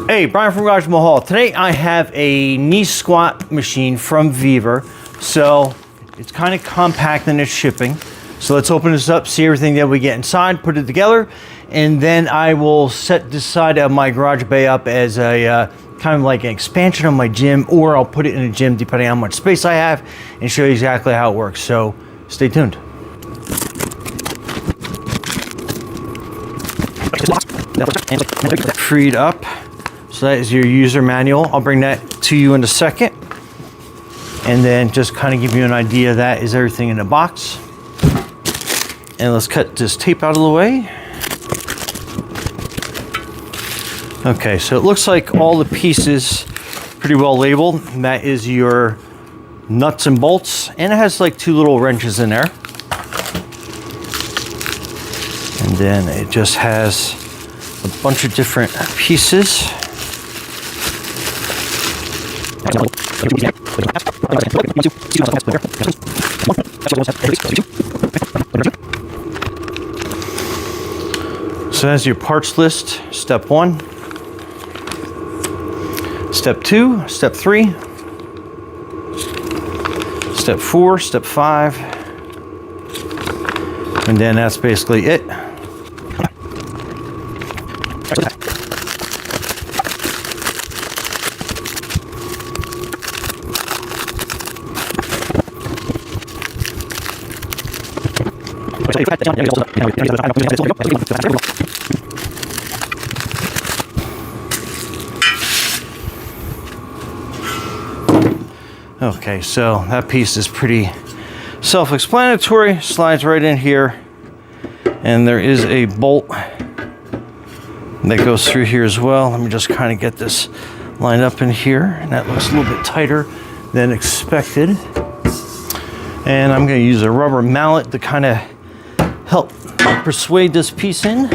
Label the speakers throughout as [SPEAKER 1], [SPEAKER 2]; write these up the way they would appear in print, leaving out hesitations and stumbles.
[SPEAKER 1] Hey, Brian from Garage Mahal. Today I have a knee squat machine from VEVOR. So it's kind of compact in its shipping. So let's open this up, see everything that we get inside, put it together, and then I will set this side of my garage bay up as a kind of like an expansion of my gym, or I'll put it in a gym depending on how much space I have and show you exactly how it works. So stay tuned. Freed up. So that is your user manual. I'll bring that to you in a second. And then just kind of give you an idea, that is everything in the box. And let's cut this tape out of the way. Okay, so it looks like all the pieces pretty well labeled. And that is your nuts and bolts. And it has like 2 little wrenches in there. And then it just has a bunch of different pieces. So that's your parts list. Step 1, step 2, step 3, step 4, step 5, and then that's basically it. Okay, so that piece is pretty self-explanatory. Slides right in here, and there is a bolt that goes through here as well. Let me just kind of get this lined up in here, and that looks a little bit tighter than expected. And I'm going to use a rubber mallet to kind of help persuade this piece in.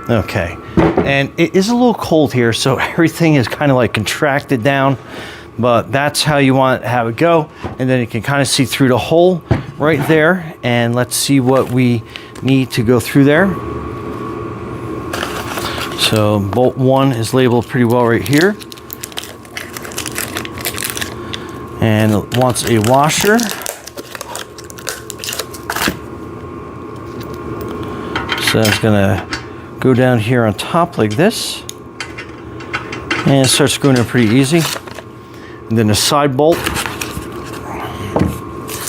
[SPEAKER 1] Okay, and it is a little cold here, so everything is kind of like contracted down, but that's how you want to have it go. And then you can kind of see through the hole right there, and let's see what we need to go through there. So bolt 1 is labeled pretty well right here, and it wants a washer. So it's gonna go down here on top like this, and start screwing it pretty easy. And then a side bolt.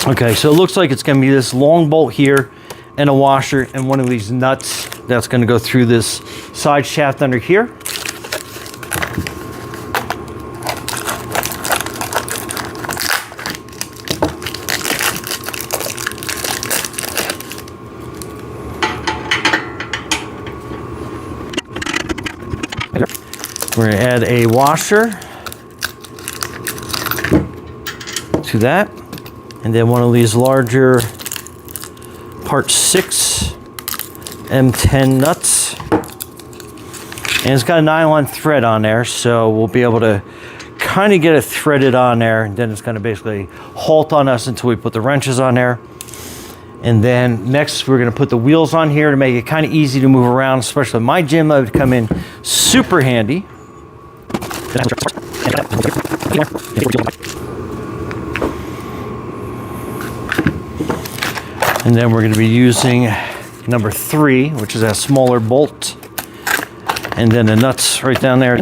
[SPEAKER 1] Okay, so it looks like it's going to be this long bolt here and a washer and one of these nuts that's going to go through this side shaft under here. We're going to add a washer to that, and then one of these larger part 6 M10 nuts, and it's got a nylon thread on there, so we'll be able to kind of get it threaded on there, and then it's going to basically halt on us until we put the wrenches on there. And then next we're going to put the wheels on here to make it kind of easy to move around, especially in my gym. That would come in super handy. And then we're going to be using number 3, which is a smaller bolt, and then the nuts right down there.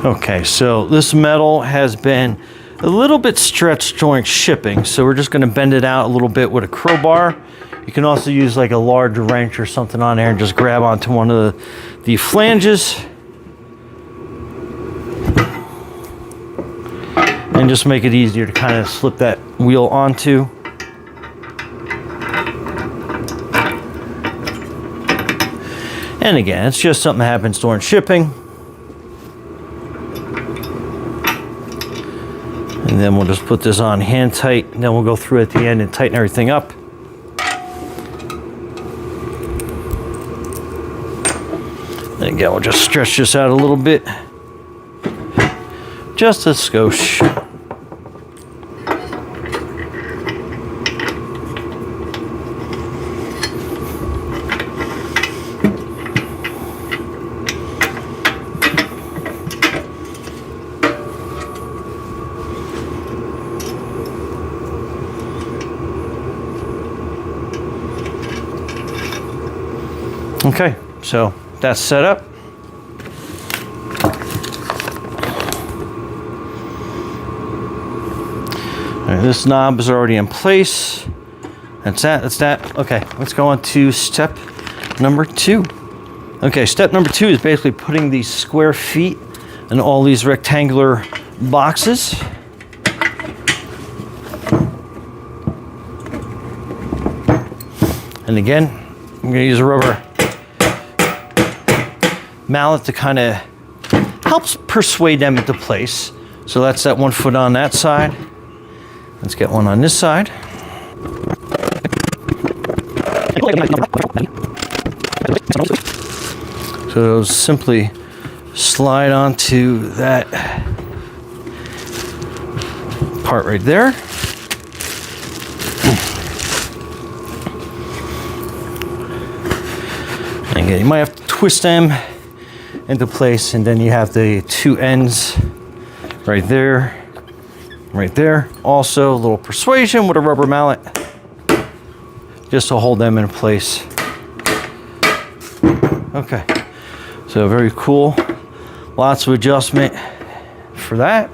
[SPEAKER 1] Okay, so this metal has been a little bit stretched during shipping, so we're just going to bend it out a little bit with a crowbar. You can also use like a large wrench or something on there and just grab onto one of the flanges and just make it easier to kind of slip that wheel onto. And again, it's just something that happens during shipping. And then we'll just put this on hand tight, and then we'll go through at the end and tighten everything up. And again, we'll just stretch this out a little bit. Just a skosh. Okay, so that's set up. All right, this knob is already in place. That's that. Okay, let's go on to step number 2. Okay, step number 2 is basically putting these square feet in all these rectangular boxes. And again, I'm gonna use a rubber mallet to kind of helps persuade them into place. So that's that 1 foot on that side. Let's get one on this side. So it'll simply slide onto that part right there. And again, you might have to twist them into place, and then you have the 2 ends right there, right there. Also, a little persuasion with a rubber mallet just to hold them in place. Okay, so very cool. Lots of adjustment for that.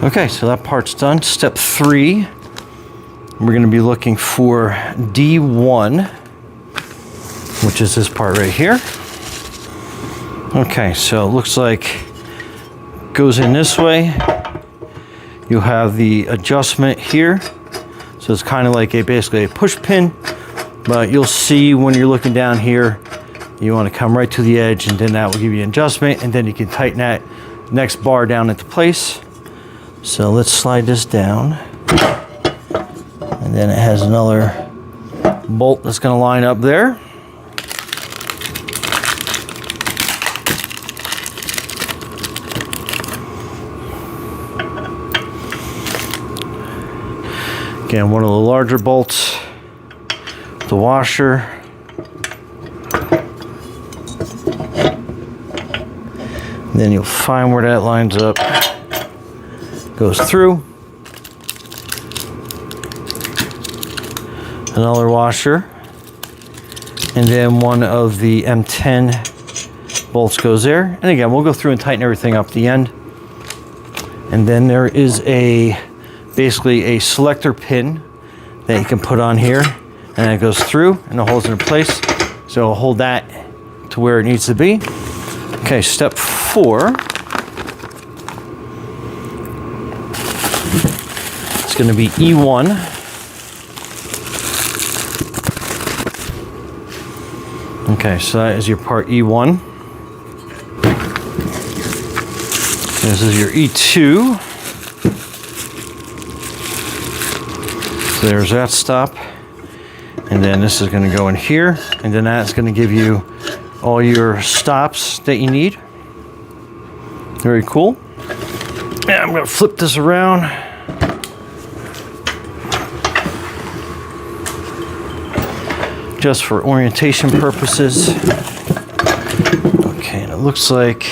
[SPEAKER 1] Okay, so that part's done. Step 3, we're going to be looking for D1, which is this part right here. Okay, so it looks like goes in this way. You have the adjustment here. So it's kind of like basically a push pin, but you'll see when you're looking down here, you want to come right to the edge, and then that will give you an adjustment, and then you can tighten that next bar down into place. So let's slide this down. And then it has another bolt that's going to line up there. Again, one of the larger bolts, the washer. Then you'll find where that lines up, goes through. Another washer. And then one of the M10 bolts goes there. And again, we'll go through and tighten everything up at the end. And then there is basically a selector pin that you can put on here, and it goes through and it holds it in place. So it'll hold that to where it needs to be. Okay, step 4. It's going to be E1. Okay, so that is your part E1. This is your E2. So there's that stop, and then this is going to go in here, and then that's going to give you all your stops that you need. Very cool. Yeah, I'm going to flip this around. Just for orientation purposes. Okay, and it looks like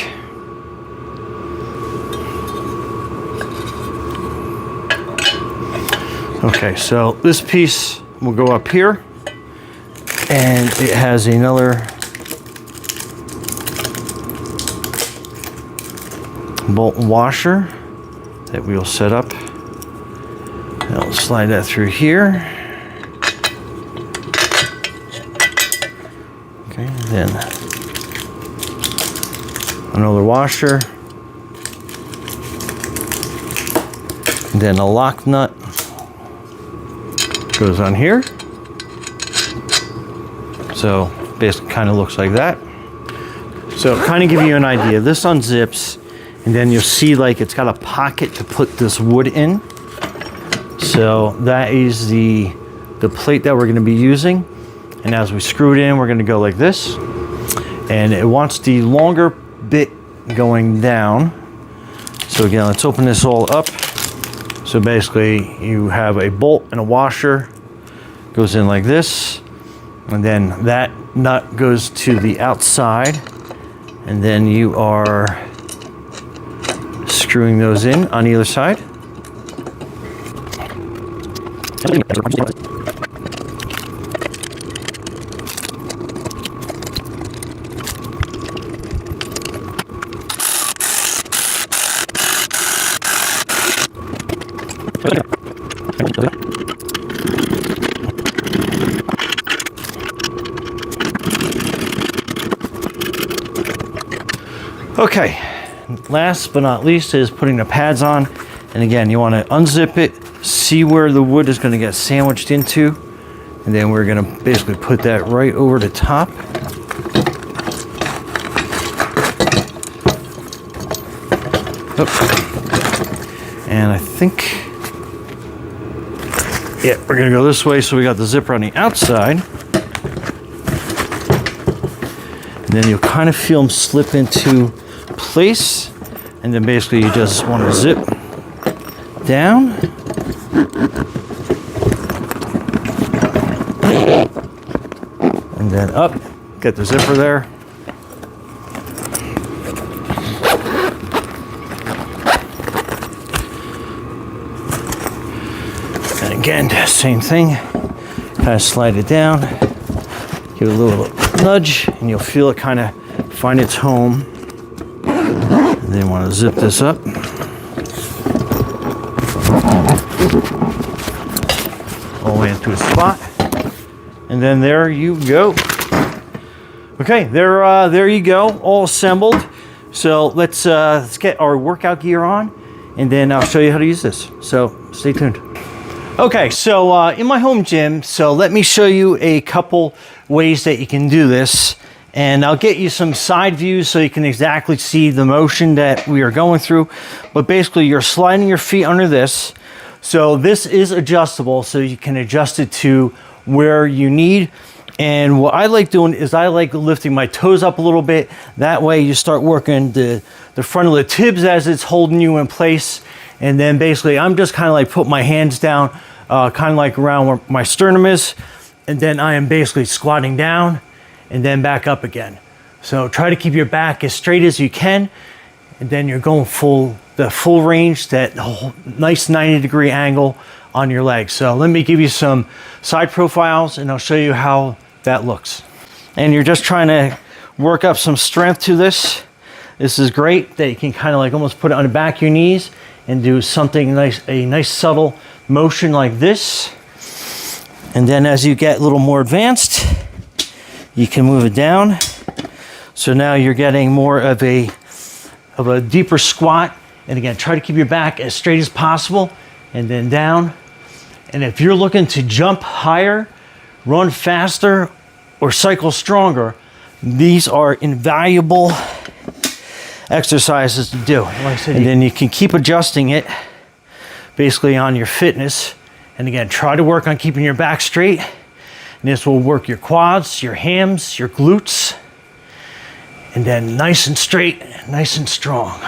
[SPEAKER 1] okay, so this piece will go up here, and it has another bolt washer that we'll set up. I'll slide that through here. Okay, then another washer, and then a lock nut goes on here. So basically kind of looks like that. So kind of give you an idea. This unzips, and then you'll see like it's got a pocket to put this wood in. So that is the plate that we're going to be using. And as we screw it in, we're going to go like this. And it wants the longer bit going down. So again, let's open this all up. So basically you have a bolt and a washer, goes in like this, and then that nut goes to the outside, and then you are screwing those in on either side. Okay, last but not least is putting the pads on. And again, you want to unzip it, see where the wood is going to get sandwiched into, and then we're going to basically put that right over the top. Oh. And I think, yeah, we're going to go this way, so we got the zipper on the outside. And then you'll kind of feel them slip into place, and then basically you just want to zip down, and then up, get the zipper there. And again, same thing, kind of slide it down, give it a little nudge, and you'll feel it kind of find its home. And then you want to zip this up. All the way into a spot. And then there you go. Okay, there you go, all assembled. So let's get our workout gear on, and then I'll show you how to use this. So stay tuned. Okay, so in my home gym, so let me show you a couple ways that you can do this. And I'll get you some side views so you can exactly see the motion that we are going through. But basically you're sliding your feet under this. So this is adjustable, so you can adjust it to where you need. And what I like doing is I like lifting my toes up a little bit. That way you start working the front of the tibs as it's holding you in place. And then basically I'm just kind of like put my hands down, kind of like around where my sternum is. And then I am basically squatting down and then back up again. So try to keep your back as straight as you can, and then you're going the full range, that nice 90-degree angle on your legs. So let me give you some side profiles, and I'll show you how that looks. And you're just trying to work up some strength to this. This is great that you can kind of like almost put it on the back of your knees and do something nice, a nice subtle motion like this. And then as you get a little more advanced, you can move it down. So now you're getting more of a deeper squat. And again, try to keep your back as straight as possible, and then down. And if you're looking to jump higher, run faster, or cycle stronger, these are invaluable exercises to do. And then you can keep adjusting it basically on your fitness. And again, try to work on keeping your back straight. And this will work your quads, your hams, your glutes. And then nice and straight, nice and strong.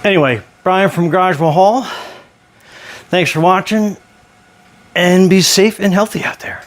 [SPEAKER 1] Anyway, Brian from Garage Hall. Thanks for watching, and be safe and healthy out there.